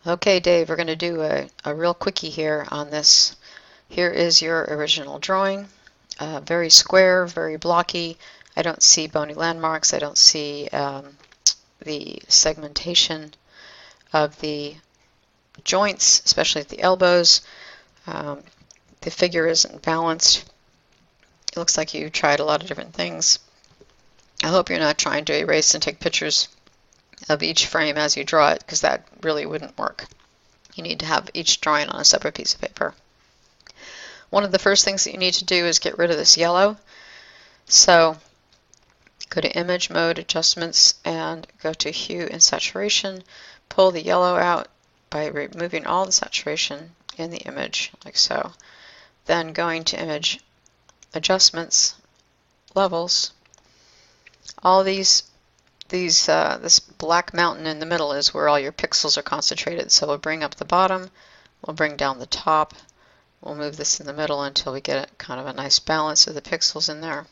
Okay, Dave, we're going to do a real quickie here on this. Here is your original drawing. Very square, very blocky. I don't see bony landmarks. I don't see the segmentation of the joints, especially at the elbows. The figure isn't balanced. It looks like you tried a lot of different things. I hope you're not trying to erase and take pictures of each frame as you draw it, because that really wouldn't work. You need to have each drawing on a separate piece of paper. One of the first things that you need to do is get rid of this yellow. So go to Image Mode, Adjustments, and go to Hue and Saturation. Pull the yellow out by removing all the saturation in the image, like so. Then going to Image Adjustments, Levels. All this black mountain in the middle is where all your pixels are concentrated. So we'll bring up the bottom, we'll bring down the top, we'll move this in the middle until we get kind of a nice balance of the pixels in there.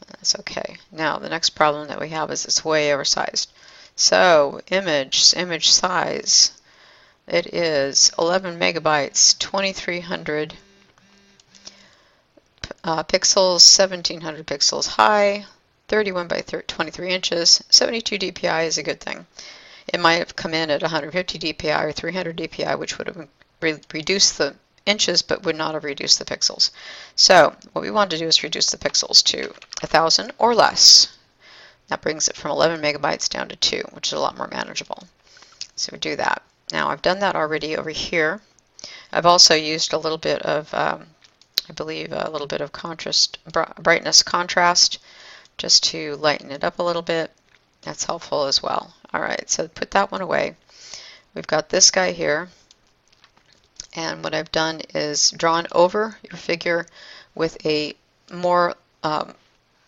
That's okay. Now the next problem that we have is it's way oversized. So image size, it is 11 megabytes, 2300 pixels, 1700 pixels high, 31 by 23 inches. 72 dpi is a good thing. It might have come in at 150 dpi or 300 dpi, which would have reduced the inches but would not have reduced the pixels. So what we want to do is reduce the pixels to 1000 or less. That brings it from 11 megabytes down to 2, which is a lot more manageable. So we do that. Now I've done that already over here. I've also used a little bit of, I believe, a little bit of brightness contrast, just to lighten it up a little bit. That's helpful as well. Alright, so put that one away. We've got this guy here, and what I've done is drawn over your figure with a more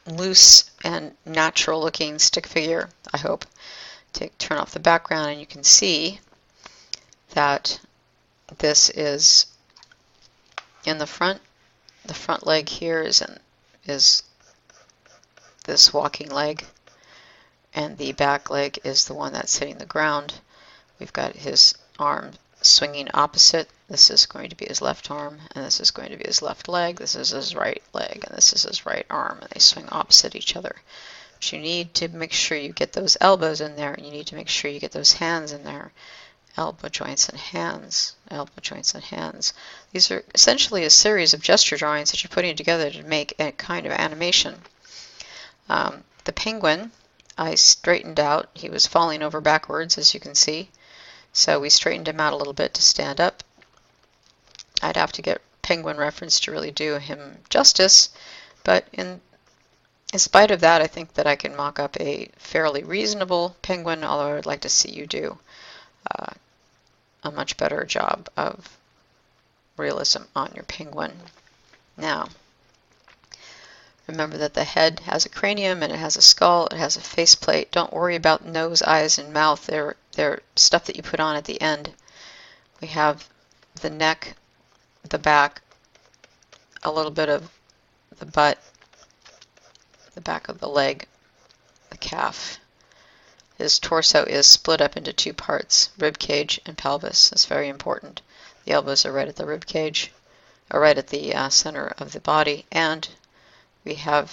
loose and natural looking stick figure, I hope. Turn off the background and you can see that this is in the front. The front leg here is this walking leg, and the back leg is the one that's hitting the ground. We've got his arm swinging opposite. This is going to be his left arm, and this is going to be his left leg. This is his right leg, and this is his right arm, and they swing opposite each other. But you need to make sure you get those elbows in there, and you need to make sure you get those hands in there. Elbow joints and hands, elbow joints and hands. These are essentially a series of gesture drawings that you're putting together to make a kind of animation. The penguin, I straightened out. He was falling over backwards, as you can see. So we straightened him out a little bit to stand up. I'd have to get penguin reference to really do him justice, but in spite of that, I think that I can mock up a fairly reasonable penguin, although I would like to see you do a much better job of realism on your penguin. Now, remember that the head has a cranium and it has a skull, it has a faceplate. Don't worry about nose, eyes, and mouth. They're stuff that you put on at the end. We have the neck, the back, a little bit of the butt, the back of the leg, the calf. His torso is split up into two parts, rib cage and pelvis. That's very important. The elbows are right at the rib cage, or right at the center of the body, and we can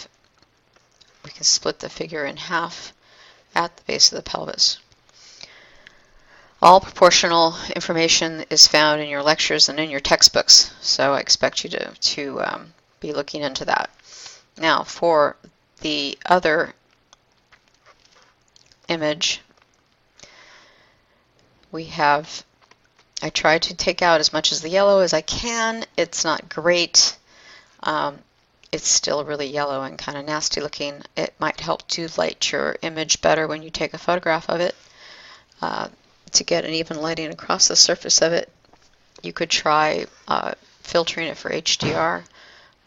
split the figure in half at the base of the pelvis. All proportional information is found in your lectures and in your textbooks, so I expect you to be looking into that. Now, for the other image, I tried to take out as much of the yellow as I can. It's not great. It's still really yellow and kind of nasty looking. It might help to light your image better when you take a photograph of it. To get an even lighting across the surface of it, you could try filtering it for HDR,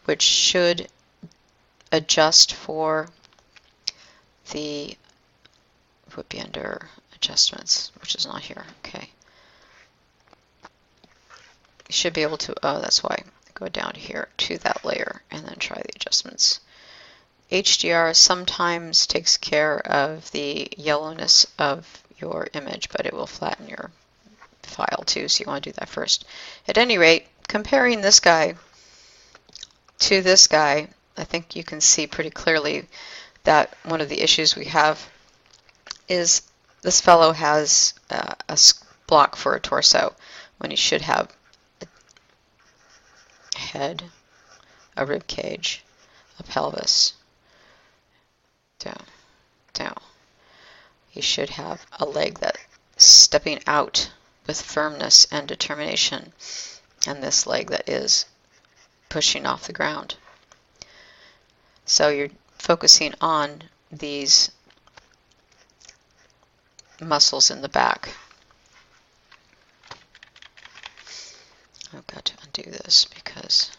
which should adjust for the, would be under adjustments, which is not here. Okay. You should be able to, oh, that's why. Go down here to that layer and then try the adjustments. HDR sometimes takes care of the yellowness of your image, but it will flatten your profile too, so you want to do that first. At any rate, comparing this guy to this guy, I think you can see pretty clearly that one of the issues we have is this fellow has a block for a torso when he should have a head, a rib cage, a pelvis. Down. He should have a leg that's stepping out with firmness and determination, and this leg that is pushing off the ground. So you're focusing on these muscles in the back. I've got to undo this because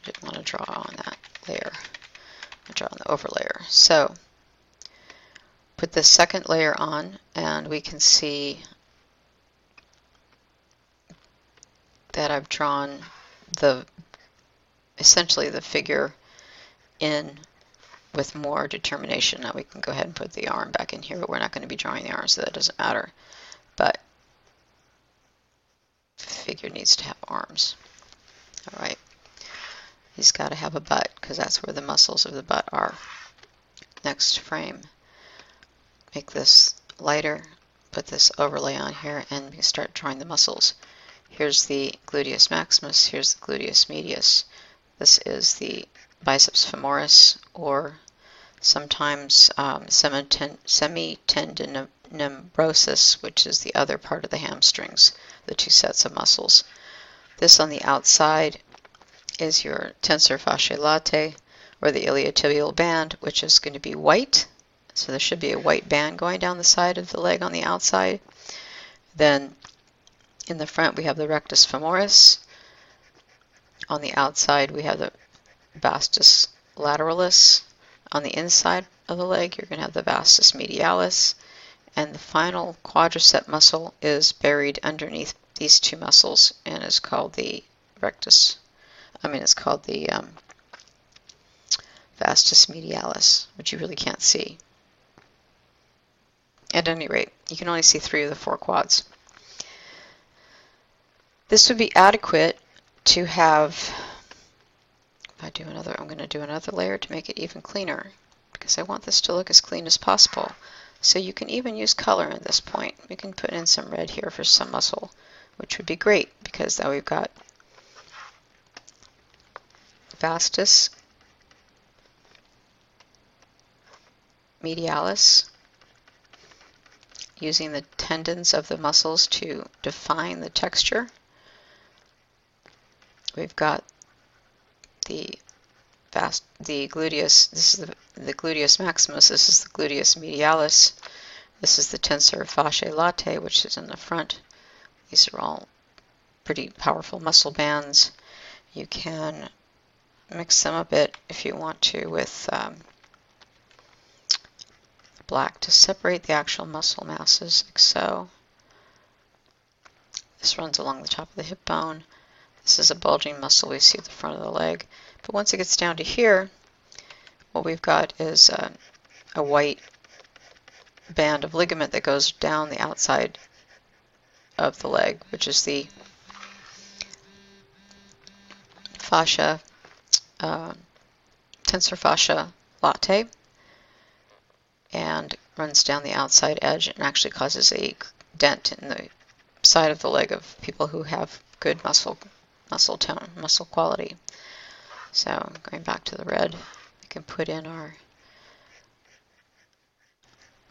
I didn't want to draw on that layer. I'll draw on the overlayer. So put this second layer on, and we can see that I've drawn essentially the figure in with more determination. Now we can go ahead and put the arm back in here, but we're not going to be drawing the arm, so that doesn't matter. But the figure needs to have arms. All right. He's got to have a butt because that's where the muscles of the butt are. Next frame. Make this lighter, put this overlay on here, and we start drawing the muscles. Here's the gluteus maximus, here's the gluteus medius. This is the biceps femoris, or sometimes semitendinobrosus, which is the other part of the hamstrings, the two sets of muscles. This on the outside is your tensor fasciae latae, or the iliotibial band, which is going to be white. So there should be a white band going down the side of the leg on the outside. Then in the front we have the rectus femoris. On the outside we have the vastus lateralis. On the inside of the leg you're going to have the vastus medialis. And the final quadricep muscle is buried underneath these two muscles and is called the vastus medialis, which you really can't see. At any rate, you can only see 3 of the 4 quads. This would be adequate to have, if I do another, I'm going to do another layer to make it even cleaner, because I want this to look as clean as possible. So you can even use color at this point. You can put in some red here for some muscle, which would be great, because now we've got vastus medialis, using the tendons of the muscles to define the texture. We've got the gluteus, this is the gluteus maximus, this is the gluteus medialis, this is the tensor fasciae latae, which is in the front. These are all pretty powerful muscle bands. You can mix them a bit if you want to with black to separate the actual muscle masses, like so. This runs along the top of the hip bone. This is a bulging muscle we see at the front of the leg. But once it gets down to here, what we've got is a white band of ligament that goes down the outside of the leg, which is the fascia, tensor fascia latae, and runs down the outside edge and actually causes a dent in the side of the leg of people who have good muscle tone, muscle quality. So going back to the red, we can put in our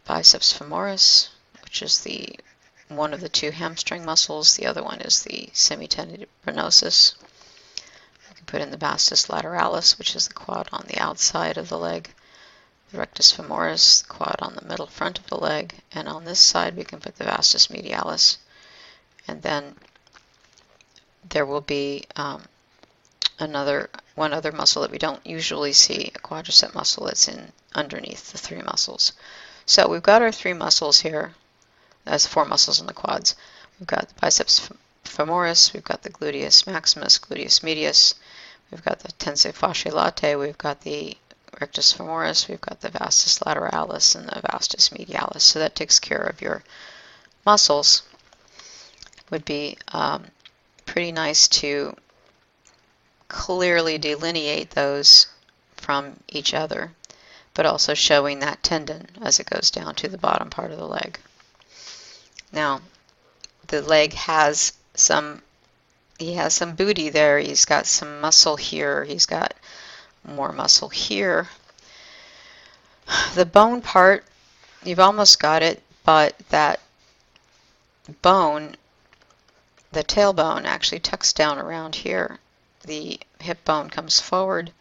biceps femoris, which is the one of the 2 hamstring muscles. The other one is the semitendinosus. We can put in the vastus lateralis, which is the quad on the outside of the leg. The rectus femoris, the quad on the middle front of the leg, and on this side we can put the vastus medialis. And then there will be one other muscle that we don't usually see, a quadricep muscle that's in underneath the 3 muscles. So we've got our 3 muscles here. That's 4 muscles in the quads. We've got the biceps femoris, we've got the gluteus maximus, gluteus medius, we've got the tensor fasciae latae, we've got the rectus femoris, we've got the vastus lateralis, and the vastus medialis. So that takes care of your muscles. would be pretty nice to clearly delineate those from each other, but also showing that tendon as it goes down to the bottom part of the leg. Now, the leg has some booty there. He's got some muscle here. He's got more muscle here. The bone part, you've almost got it, but that bone, the tailbone, actually tucks down around here. The hip bone comes forward,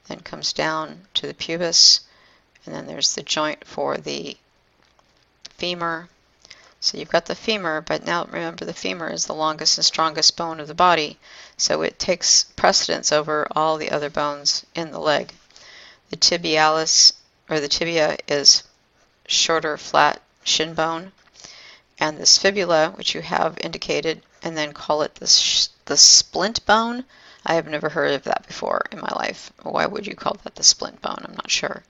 then comes down to the pubis, and then there's the joint for the femur. So you've got the femur, but now remember the femur is the longest and strongest bone of the body, so it takes precedence over all the other bones in the leg. The tibialis, or the tibia, is shorter, flat shin bone, and this fibula, which you have indicated, and then call it the splint bone. I have never heard of that before in my life. Why would you call that the splint bone? I'm not sure.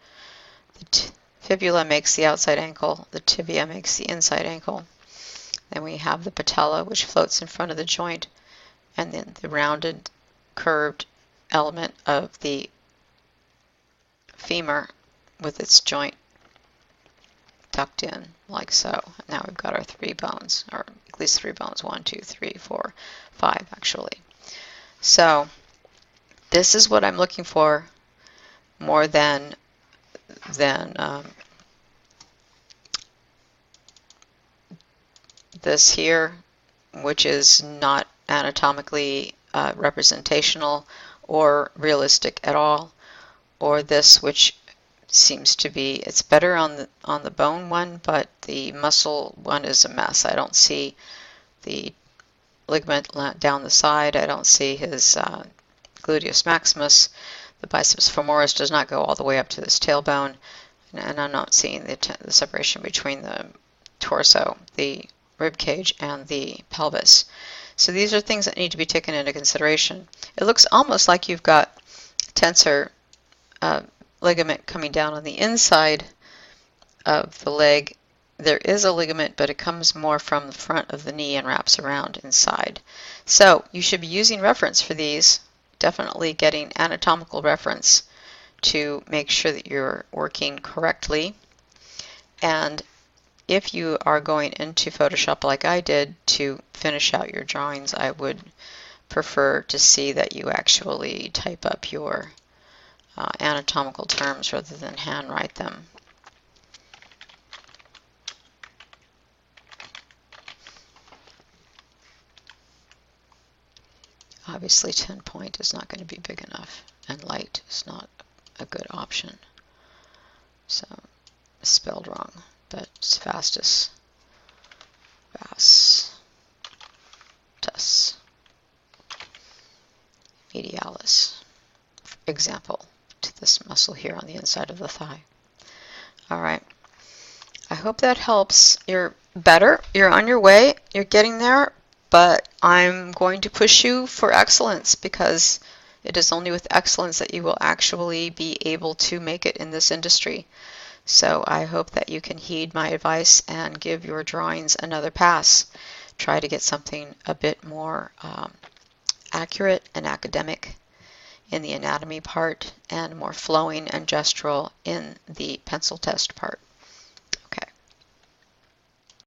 The fibula makes the outside ankle, the tibia makes the inside ankle. Then we have the patella, which floats in front of the joint, and then the rounded, curved element of the femur with its joint tucked in, like so. Now we've got our 3 bones, or at least 3 bones, 1, 2, 3, 4, 5 actually. So this is what I'm looking for more than this here, which is not anatomically representational or realistic at all, or this, which seems to be, it's better on the bone one, but the muscle one is a mess. I don't see the ligament down the side. I don't see his gluteus maximus. The biceps femoris does not go all the way up to this tailbone, and I'm not seeing the separation between the torso, the rib cage, and the pelvis. So these are things that need to be taken into consideration. It looks almost like you've got tensor ligament coming down on the inside of the leg. There is a ligament, but it comes more from the front of the knee and wraps around inside. So you should be using reference for these, definitely getting anatomical reference to make sure that you're working correctly. And if you are going into Photoshop like I did to finish out your drawings, I would prefer to see that you actually type up your anatomical terms rather than handwrite them. Obviously 10 point is not going to be big enough, and light is not a good option. So it's spelled wrong, but it's vastus. Medialis. Example to this muscle here on the inside of the thigh. Alright. I hope that helps. You're better. You're on your way. You're getting there. But I'm going to push you for excellence, because it is only with excellence that you will actually be able to make it in this industry. So I hope that you can heed my advice and give your drawings another pass. Try to get something a bit more accurate and academic in the anatomy part, and more flowing and gestural in the pencil test part.